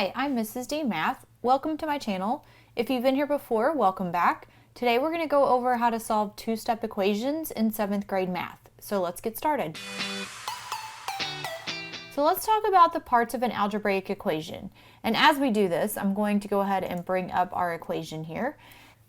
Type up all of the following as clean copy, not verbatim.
Hi, I'm Mrs. D Math. Welcome to my channel. If you've been here before, welcome back. Today we're going to go over how to solve two-step equations in 7th grade math. So let's get started. So let's talk about the parts of an algebraic equation. And as we do this, I'm going to go ahead and bring up our equation here.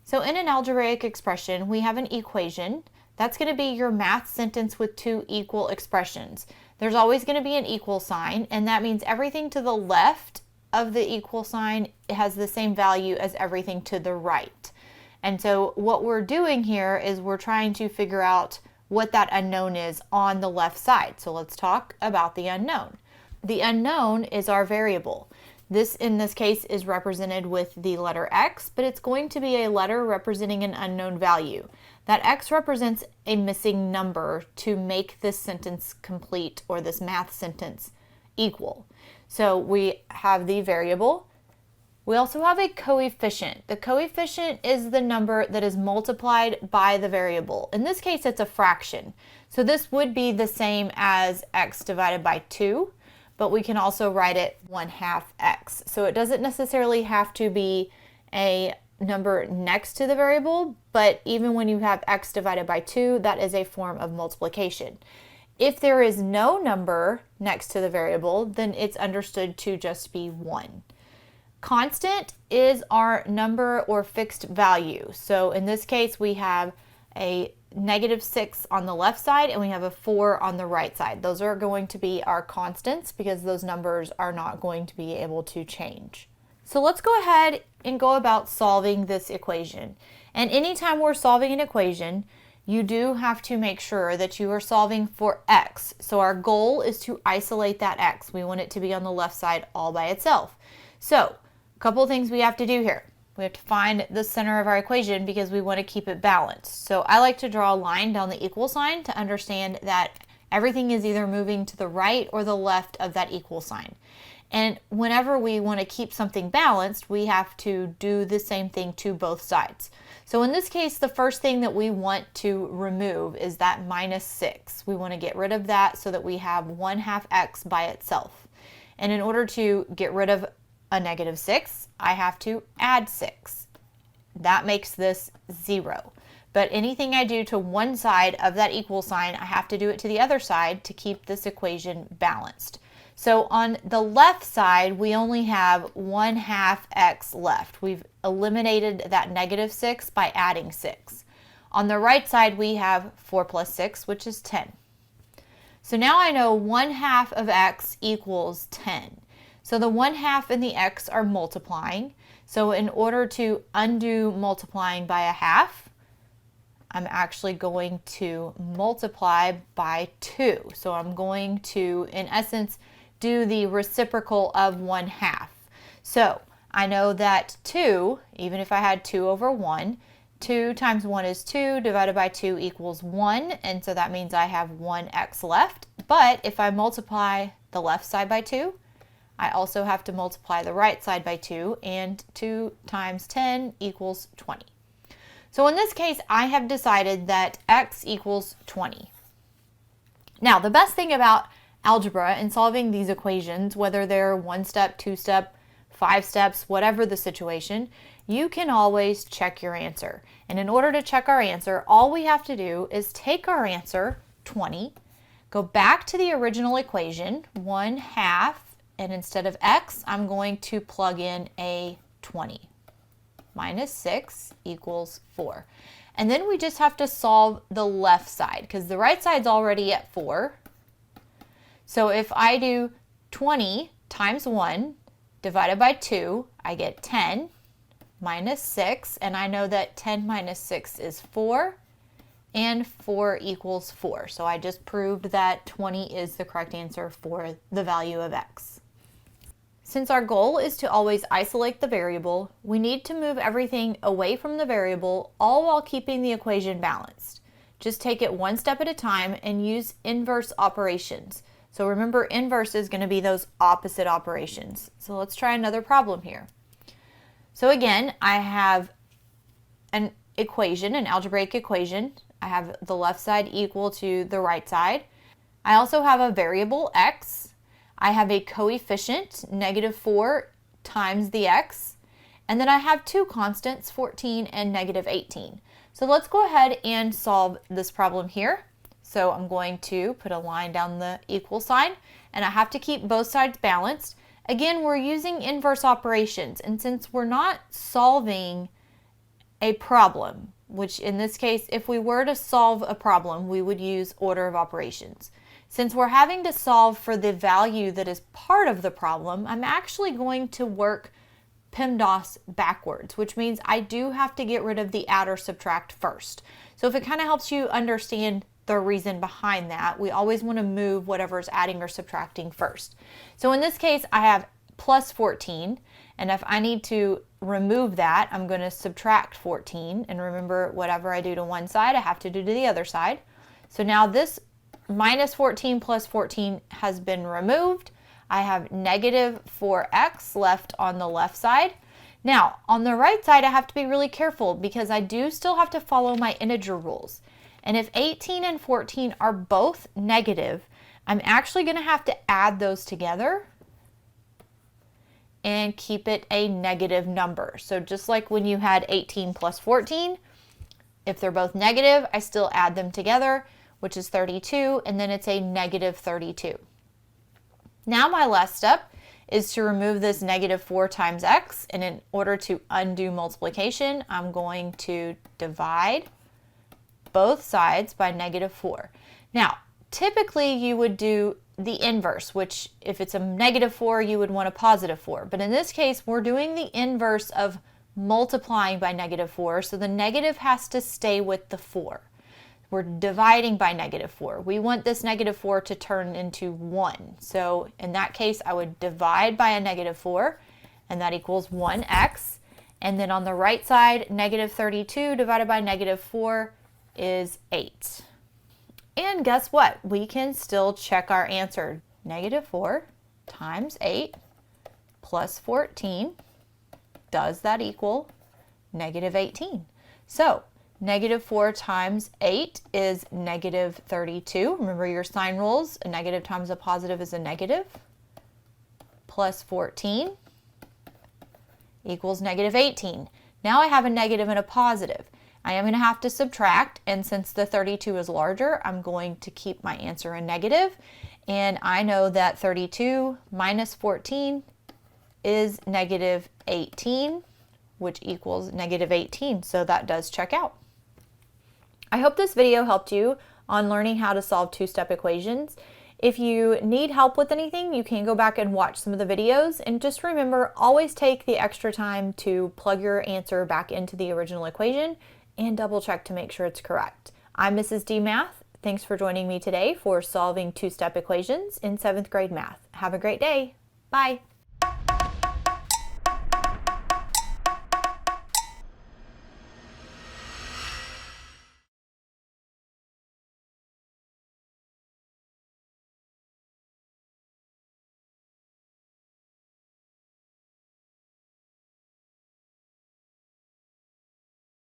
So in an algebraic expression, we have an equation. That's going to be your math sentence with two equal expressions. There's always going to be an equal sign, and that means everything to the left of the equal sign has the same value as everything to the right. And so what we're doing here is we're trying to figure out what that unknown is on the left side. So let's talk about the unknown. The unknown is our variable. This, in this case, is represented with the letter X, but it's going to be a letter representing an unknown value. That X represents a missing number to make this sentence complete, or this math sentence equal. So we have the variable. We also have a coefficient. The coefficient is the number that is multiplied by the variable. In this case, it's a fraction. So this would be the same as X divided by 2, but we can also write it 1/2 X. So it doesn't necessarily have to be a number next to the variable, but even when you have X divided by 2, that is a form of multiplication. If there is no number next to the variable, then it's understood to just be 1. Constant is our number or fixed value. So in this case, we have a -6 on the left side and we have a 4 on the right side. Those are going to be our constants because those numbers are not going to be able to change. So let's go ahead and go about solving this equation. And anytime we're solving an equation, you do have to make sure that you are solving for X. So our goal is to isolate that X. We want it to be on the left side all by itself. So a couple things we have to do here. We have to find the center of our equation because we want to keep it balanced. So I like to draw a line down the equal sign to understand that everything is either moving to the right or the left of that equal sign. And whenever we want to keep something balanced, we have to do the same thing to both sides. So in this case, the first thing that we want to remove is that -6. We want to get rid of that so that we have 1/2 X by itself. And in order to get rid of a -6, I have to add 6. That makes this 0. But anything I do to one side of that equal sign, I have to do it to the other side to keep this equation balanced. So on the left side, we only have 1/2 X left. We've eliminated that -6 by adding 6. On the right side, we have 4 plus 6, which is 10. So now I know 1/2 of X equals 10. So the 1/2 and the X are multiplying. So in order to undo multiplying by a half, I'm actually going to multiply by 2. So I'm going to, in essence, do the reciprocal of 1/2. So I know that 2, even if I had 2 over 1, 2 times 1 is 2, divided by 2 equals 1, and so that means I have 1x left. But if I multiply the left side by 2, I also have to multiply the right side by 2, and 2 times 10 equals 20. So in this case, I have decided that x equals 20. Now, the best thing about algebra and solving these equations, whether they're 1-step, 2-step, 5 steps, whatever the situation, you can always check your answer. And in order to check our answer, all we have to do is take our answer, 20, go back to the original equation, 1/2, and instead of x, I'm going to plug in a 20. -6 equals 4. And then we just have to solve the left side because the right side's already at 4. So if I do 20 times 1 divided by 2, I get 10 minus 6, and I know that 10 minus 6 is 4, and 4 equals 4. So I just proved that 20 is the correct answer for the value of x. Since our goal is to always isolate the variable, we need to move everything away from the variable, all while keeping the equation balanced. Just take it one step at a time and use inverse operations. So remember, inverse is going to be those opposite operations. So let's try another problem here. So again, I have an equation, an algebraic equation. I have the left side equal to the right side. I also have a variable x. I have a coefficient, -4 times the x, and then I have two constants, 14 and negative 18. So let's go ahead and solve this problem here. So I'm going to put a line down the equal sign, and I have to keep both sides balanced. Again, we're using inverse operations, and since we're not solving a problem, which in this case, if we were to solve a problem, we would use order of operations. Since we're having to solve for the value that is part of the problem, I'm actually going to work PEMDAS backwards, which means I do have to get rid of the add or subtract first. So if it kind of helps you understand the reason behind that, we always want to move whatever's adding or subtracting first. So in this case, I have plus 14, and if I need to remove that, I'm going to subtract 14, and remember, whatever I do to one side, I have to do to the other side. So now this minus 14 plus 14 has been removed. I have negative 4x left on the left side. Now, on the right side, I have to be really careful because I do still have to follow my integer rules. And if 18 and 14 are both negative, I'm actually going to have to add those together and keep it a negative number. So just like when you had 18 plus 14, if they're both negative, I still add them together, which is 32, and then it's a negative 32. Now my last step is to remove this negative 4 times x, and in order to undo multiplication, I'm going to divide both sides by negative 4. Now, typically you would do the inverse, which if it's a negative 4, you would want a positive 4. But in this case, we're doing the inverse of multiplying by negative 4, so the negative has to stay with the 4. We're dividing by negative 4. We want this negative 4 to turn into 1. So in that case, I would divide by a negative 4, and that equals 1x. And then on the right side, negative 32 divided by negative 4 is 8. And guess what? We can still check our answer. Negative 4 times 8 plus 14, does that equal negative 18? So negative 4 times 8 is negative 32. Remember your sign rules. A negative times a positive is a negative. Plus 14 equals negative 18. Now I have a negative and a positive. I am going to have to subtract, and since the 32 is larger, I'm going to keep my answer in negative. And I know that 32 minus 14 is negative 18, which equals negative 18. So that does check out. I hope this video helped you on learning how to solve two-step equations. If you need help with anything, you can go back and watch some of the videos. And just remember, always take the extra time to plug your answer back into the original equation and double check to make sure it's correct. I'm Mrs. D Math. Thanks for joining me today for solving two-step equations in 7th grade math. Have a great day. Bye.